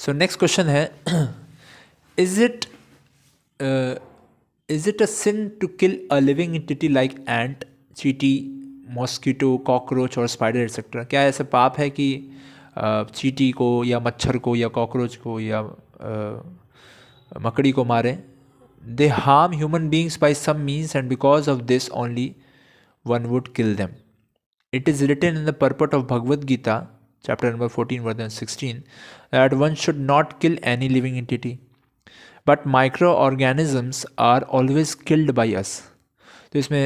सो next question है, is it is it a sin to kill a living entity like ant, चीटी, mosquito, cockroach और spider etcetera? क्या ऐसा पाप है कि चीटी को या मच्छर को या कॉकरोच को या मकड़ी को मारें? They harm human beings by some means and because of this only one would kill them. It is written in the purport of Bhagavad Gita, chapter number 14, verse 16, that one should not kill any living entity, but microorganisms are always killed by us. तो इसमें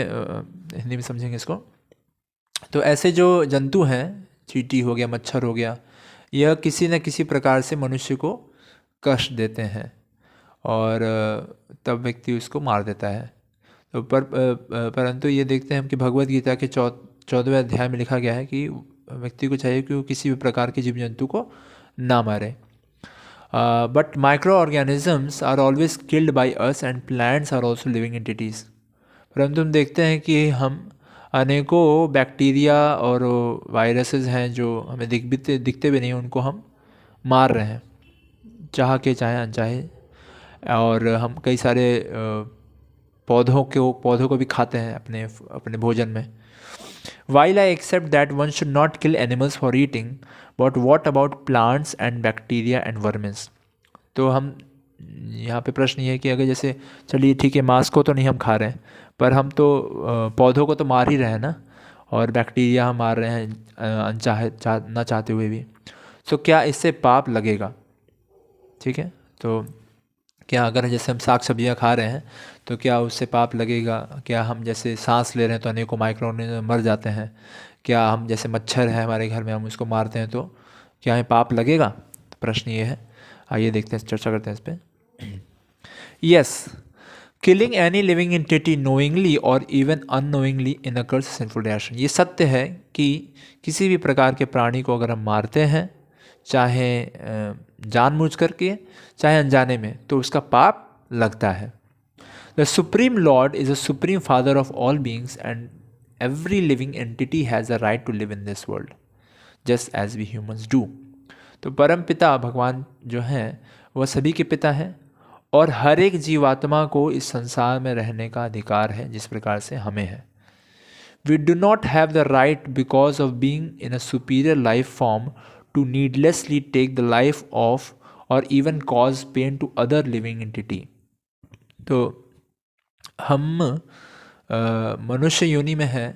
हिंदी में समझेंगे इसको। तो ऐसे जो जंतु हैं, चींटी हो गया, मच्छर हो गया, यह किसी न किसी प्रकार से मनुष्य को कष्ट देते हैं और तब व्यक्ति उसको मार देता है। तो परंतु ये देखते हैं हम कि भगवद गीता के 14वें अध्याय में लिखा गया है कि व्यक्ति को चाहिए कि वो किसी भी प्रकार के जीव जंतु को ना मारे। But micro organisms are always killed by us and plants are also living entities. परंतु हम देखते हैं कि हम अनेकों बैक्टीरिया और वायरसेस हैं जो हमें दिखते भी नहीं, उनको हम मार रहे हैं, चाह के चाहे अनचाहे। और हम कई सारे पौधों को भी खाते हैं अपने भोजन में। While I accept that one should not kill animals for eating, but what about plants and bacteria and vermin? तो हम यहाँ पे प्रश्न ये है कि अगर जैसे चलिए ठीक है, मांस को तो नहीं हम खा रहे हैं, पर हम तो पौधों को तो मार ही रहे हैं ना, और बैक्टीरिया हम मार रहे हैं अनचाहे ना चाहते हुए भी। तो क्या इससे पाप लगेगा? ठीक है, तो क्या अगर जैसे हम साग सब्जियाँ खा रहे हैं तो क्या उससे पाप लगेगा? क्या हम जैसे सांस ले रहे हैं तो अनेकों माइक्रो ऑर्गेनिज्म मर जाते हैं? क्या हम जैसे मच्छर है हमारे घर में, हम उसको मारते हैं तो क्या हमें पाप लगेगा? प्रश्न ये है। आइए देखते हैं, चर्चा करते हैं इस पर। Yes, killing any living entity knowingly और इवन अननोइंगली इन अकर्स सिंफुल एक्शन। ये सत्य है कि किसी भी प्रकार के प्राणी को अगर हम मारते हैं, चाहे जानबूझ करके चाहे अनजाने में, तो उसका पाप लगता है। The supreme lord is a supreme father of all beings and every living entity has a right to live in this world just as we humans do. तो परम पिता भगवान जो हैं वह सभी के पिता हैं और हर एक जीवात्मा को इस संसार में रहने का अधिकार है जिस प्रकार से हमें है। We do not have the right because of being in a superior life form to needlessly take the life of or even cause pain to other living entity। तो हम मनुष्य योनि में हैं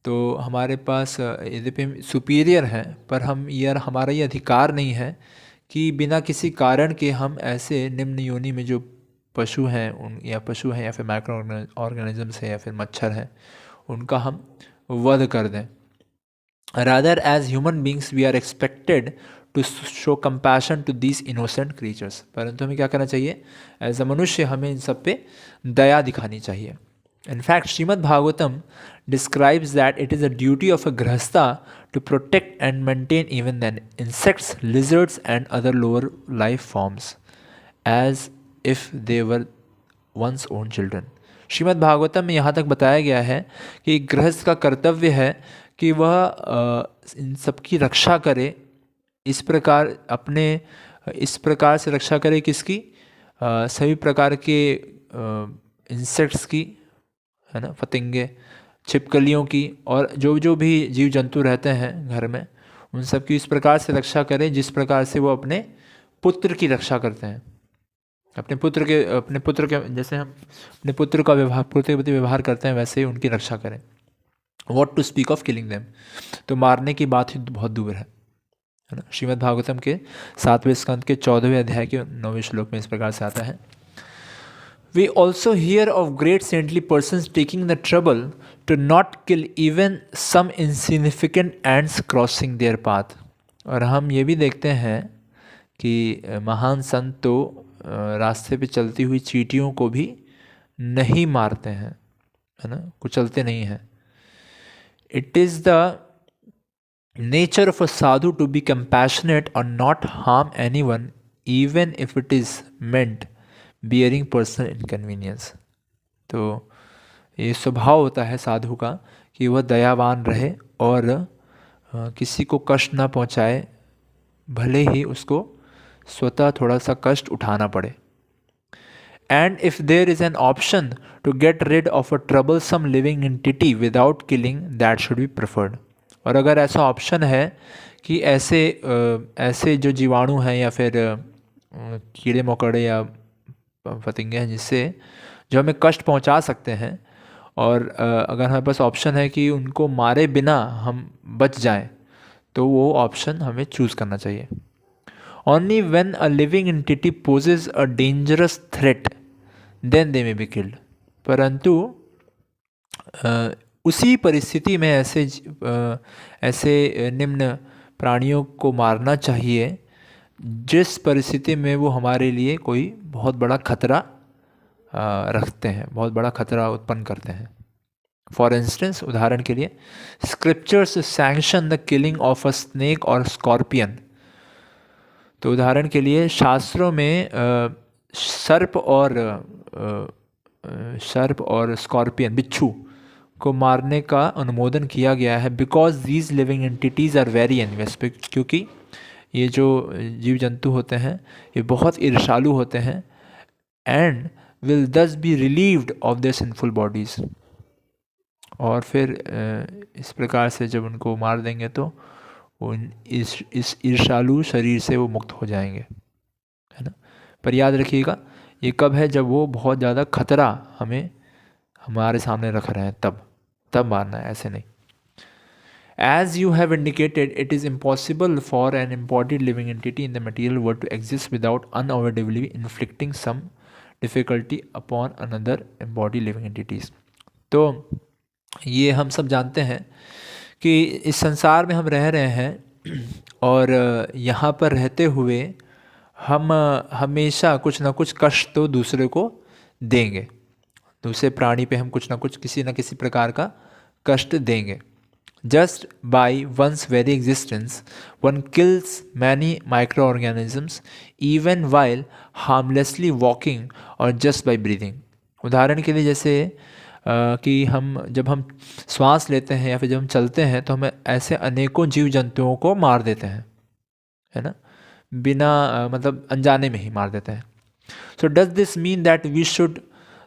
तो हमारे पास यद्यपि सुपीरियर हैं, पर हमारा ये अधिकार नहीं है कि बिना किसी कारण के हम ऐसे निम्न योनि में जो पशु हैं या फिर माइक्रो ऑर्गेनिजम्स हैं या फिर मच्छर हैं, उनका हम वध कर दें। Rather, as human beings, we are expected to show compassion to these innocent creatures। परंतु हमें क्या करना चाहिए? एज अ मनुष्य हमें इन सब पे दया दिखानी चाहिए। In fact, Shrimad Bhagavatam describes that it is a duty of a grahastha to protect and maintain even then insects, lizards and other lower life forms as if they were one's own children। Shrimad Bhagavatam में यहाँ तक बताया गया है कि गृहस्थ का कर्तव्य है कि वह इन सब की रक्षा करे, इस प्रकार से रक्षा करे किसकी? सभी प्रकार के इंसेक्ट्स की, है ना, फतिंगे, छिपकलियों की, और जो भी जीव जंतु रहते हैं घर में, उन सब की इस प्रकार से रक्षा करें जिस प्रकार से वो अपने पुत्र की रक्षा करते हैं। अपने पुत्र के जैसे हम अपने पुत्र का व्यवहार करते हैं, वैसे ही उनकी रक्षा करें। What to speak of killing them, तो मारने की बात ही बहुत दूर है ना। श्रीमद् भागवतम के 7वें स्कंद के 14वें अध्याय के 9वें श्लोक में इस प्रकार से आता है, we also hear of great saintly persons taking the trouble to not kill even some insignificant ants crossing their path. और हम ये भी देखते हैं कि महान संत तो रास्ते पे चलती हुई चींटियों को भी नहीं मारते हैं, है ना, कुचलते नहीं हैं। It is the nature of a sadhu to be compassionate or not harm anyone, even if it is meant bearing personal inconvenience। तो ये स्वभाव होता है साधु का कि वह दयावान रहे और किसी को कष्ट ना पहुंचाए, भले ही उसको स्वतः थोड़ा सा कष्ट उठाना पड़े। And if there is an option to get rid of a troublesome living entity without killing, that should be preferred. और अगर ऐसा ऑप्शन है कि ऐसे जो जीवाणु हैं या फिर कीड़े मकोड़े या फतिंगे हैं जिससे जो हमें कष्ट पहुंचा सकते हैं, और अगर हमारे पास ऑप्शन है कि उनको मारे बिना हम बच जाएं, तो वो ऑप्शन हमें चूज़ करना चाहिए। Only when a living entity poses a dangerous threat then they may be killed. परंतु उसी परिस्थिति में ऐसे निम्न प्राणियों को मारना चाहिए जिस परिस्थिति में वो हमारे लिए कोई बहुत बड़ा खतरा रखते हैं, बहुत बड़ा खतरा उत्पन्न करते हैं। फॉर इंस्टेंस, उदाहरण के लिए, scriptures sanction the killing of a snake और स्कॉर्पियन। तो उदाहरण के लिए शास्त्रों में सर्प और स्कॉर्पियन, बिच्छू को मारने का अनुमोदन किया गया है, because these living entities are very envious. क्योंकि ये जो जीव जंतु होते हैं ये बहुत ईर्ष्यालु होते हैं, एंड विल दस B relieved of their sinful bodies. और फिर इस प्रकार से जब उनको मार देंगे तो इस ईर्ष्यालु शरीर से वो मुक्त हो जाएंगे, है ना। पर याद रखिएगा, ये कब है? जब वो बहुत ज़्यादा खतरा हमारे सामने रख रहे हैं, तब मारना है, ऐसे नहीं। As you have indicated, it is impossible for an embodied living entity in the material world to exist without unavoidably inflicting some difficulty upon another embodied living entities. तो ये हम सब जानते हैं कि इस संसार में हम रह रहे हैं और यहाँ पर रहते हुए हम हमेशा कुछ ना कुछ कष्ट तो दूसरे को देंगे, दूसरे प्राणी पे हम कुछ ना कुछ किसी न किसी प्रकार का कष्ट देंगे। Just by one's very existence, one kills many microorganisms even while harmlessly walking or just by breathing. उदाहरण के लिए जैसे कि जब हम श्वास लेते हैं या फिर जब हम चलते हैं तो हम ऐसे अनेकों जीव जंतुओं को मार देते हैं, है ना, बिना मतलब अनजाने में ही मार देते हैं। So does this mean that we should,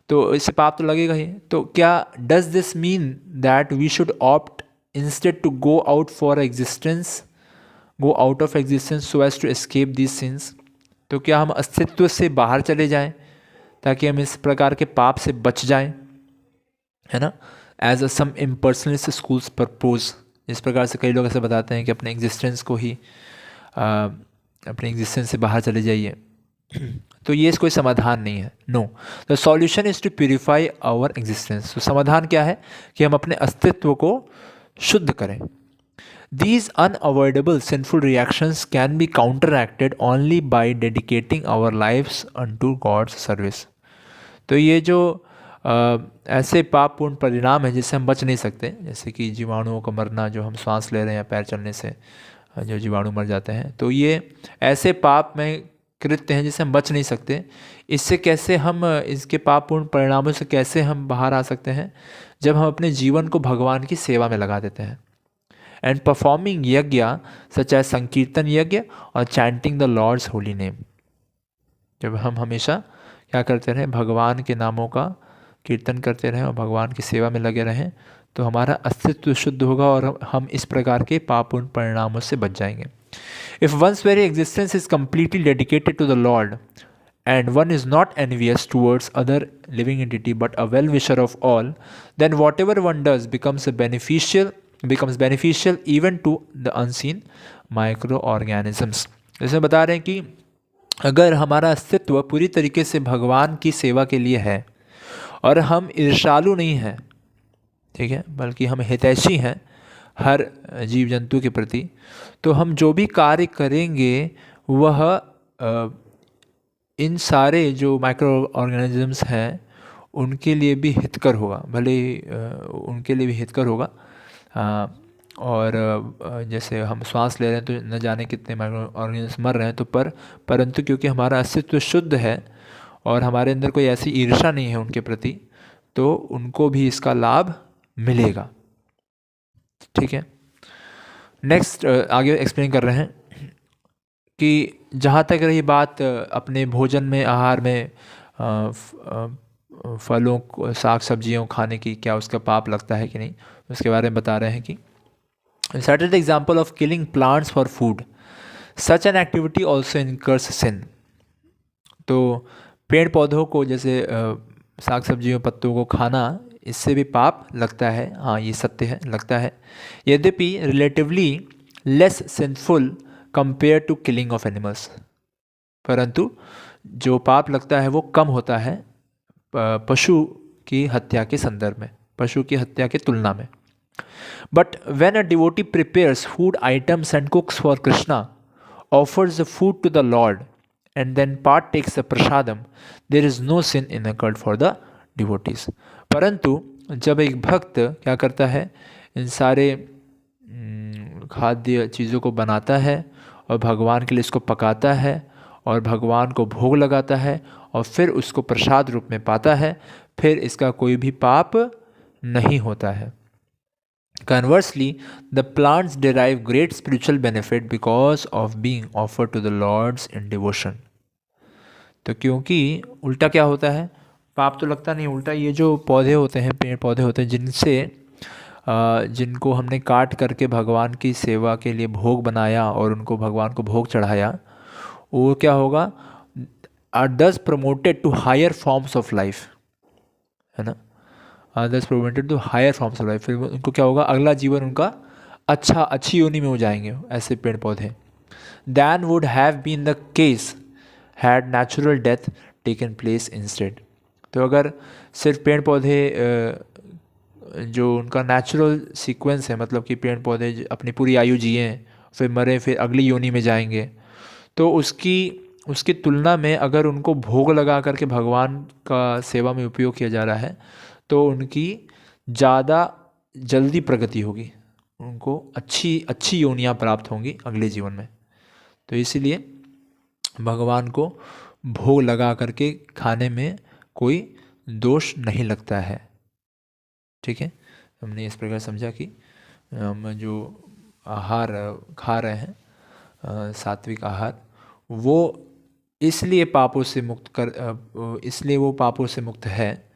तो इससे पाप तो लगेगा ही, तो क्या does this mean that we should opt instead to go out of existence so as to escape these sins? तो क्या हम अस्तित्व से बाहर चले जाएं ताकि हम इस प्रकार के पाप से बच जाएं, है ना। As a some impersonalist schools propose, इस प्रकार से कई लोग ऐसे बताते हैं कि अपने एग्जिस्टेंस को ही अपने एग्जिस्टेंस से बाहर चले जाइए। तो ये कोई समाधान नहीं है। No, the solution is to purify our existence. तो समाधान क्या है कि हम अपने अस्तित्व को शुद्ध करें। These unavoidable sinful reactions can be counteracted only by dedicating our lives unto God's service. तो ये जो ऐसे पापपूर्ण परिणाम है जिससे हम बच नहीं सकते, जैसे कि जीवाणुओं का मरना, जो हम सांस ले रहे हैं या पैर चलने से जो जीवाणु मर जाते हैं, तो ये ऐसे पाप में कृत्य हैं जिससे हम बच नहीं सकते। इससे कैसे हम इसके पापपूर्ण परिणामों से कैसे हम बाहर आ सकते हैं? जब हम अपने जीवन को भगवान की सेवा में लगा देते हैं। एंड परफॉर्मिंग यज्ञ सच एज संकीर्तन यज्ञ और chanting the lord's holy name. जब हम हमेशा क्या करते रहें? भगवान के नामों का कीर्तन करते रहें और भगवान की सेवा में लगे रहें, तो हमारा अस्तित्व शुद्ध होगा और हम इस प्रकार के पापपूर्ण परिणामों से बच जाएंगे। If one's very existence is completely dedicated to the Lord, and one is not envious towards other living entity but a well-wisher of all, then whatever one does becomes beneficial even to the unseen microorganisms. जैसे बता रहे हैं कि अगर हमारा अस्तित्व पूरी तरीके से भगवान की सेवा के लिए है और हम ईर्ष्यालु नहीं हैं, ठीक है, बल्कि हम हितैषी हैं हर जीव जंतु के प्रति, तो हम जो भी कार्य करेंगे वह इन सारे जो माइक्रो ऑर्गेनिजम्स हैं उनके लिए भी हितकर होगा, भले उनके लिए भी हितकर होगा। और जैसे हम श्वास ले रहे हैं तो न जाने कितने माइक्रो ऑर्गेनिजम्स मर रहे हैं, तो परंतु क्योंकि हमारा अस्तित्व शुद्ध है और हमारे अंदर कोई ऐसी ईर्ष्या नहीं है उनके प्रति, तो उनको भी इसका लाभ मिलेगा। ठीक है, नेक्स्ट आगे एक्सप्लेन कर रहे हैं कि जहाँ तक रही बात अपने भोजन में, आहार में फलों को, साग सब्जियों खाने की, क्या उसका पाप लगता है कि नहीं, उसके बारे में बता रहे हैं कि certain example of killing plants for food, such an activity also incurs sin। तो पेड़ पौधों को, जैसे साग सब्जियों पत्तों को खाना, इससे भी पाप लगता है। हाँ, ये सत्य है, लगता है। यद्यपि relatively less sinful compare to killing of animals, परंतु जो पाप लगता है वो कम होता है पशु की हत्या के संदर्भ में, पशु की हत्या की तुलना में। But when a devotee prepares food items and cooks for Krishna, offers the food to the Lord, and then partakes the prasadam, there is no sin incurred for the devotees। परंतु जब एक भक्त क्या करता है, इन सारे खाद्य चीज़ों को बनाता है और भगवान के लिए इसको पकाता है और भगवान को भोग लगाता है और फिर उसको प्रसाद रूप में पाता है, फिर इसका कोई भी पाप नहीं होता है। Conversely, the plants derive great spiritual benefit because of being offered to the Lords in devotion। तो क्योंकि उल्टा क्या होता है, पाप तो लगता नहीं, उल्टा ये जो पौधे होते हैं, पेड़ पौधे होते हैं, जिनको हमने काट करके भगवान की सेवा के लिए भोग बनाया और उनको भगवान को भोग चढ़ाया, वो क्या होगा, are thus promoted to higher forms of life, है ना, thus promoted to higher forms of life. फिर उनको क्या होगा, अगला जीवन उनका अच्छी योनि में हो जाएंगे ऐसे पेड़ पौधे। Than would have been the case had natural death taken place instead. तो अगर सिर्फ पेड़ पौधे जो उनका नेचुरल सीक्वेंस है, मतलब कि पेड़ पौधे अपनी पूरी आयु जिए फिर मरे फिर अगली योनि में जाएंगे, तो उसकी तुलना में अगर उनको भोग लगा करके भगवान का सेवा में उपयोग किया जा रहा है तो उनकी ज़्यादा जल्दी प्रगति होगी, उनको अच्छी योनियाँ प्राप्त होंगी अगले जीवन में। तो इसीलिए भगवान को भोग लगा करके खाने में कोई दोष नहीं लगता है। ठीक है, हमने इस प्रकार समझा कि हम जो आहार खा रहे हैं, सात्विक आहार, वो इसलिए वो पापों से मुक्त है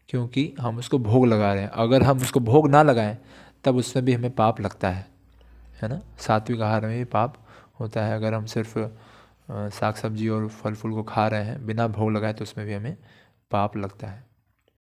क्योंकि हम उसको भोग लगा रहे हैं। अगर हम उसको भोग ना लगाएं तब उसमें भी हमें पाप लगता है ना। सात्विक आहार में भी पाप होता है। अगर हम सिर्फ साग सब्जी और फल फूल को खा रहे हैं बिना भोग लगाए तो उसमें भी हमें पाप लगता है।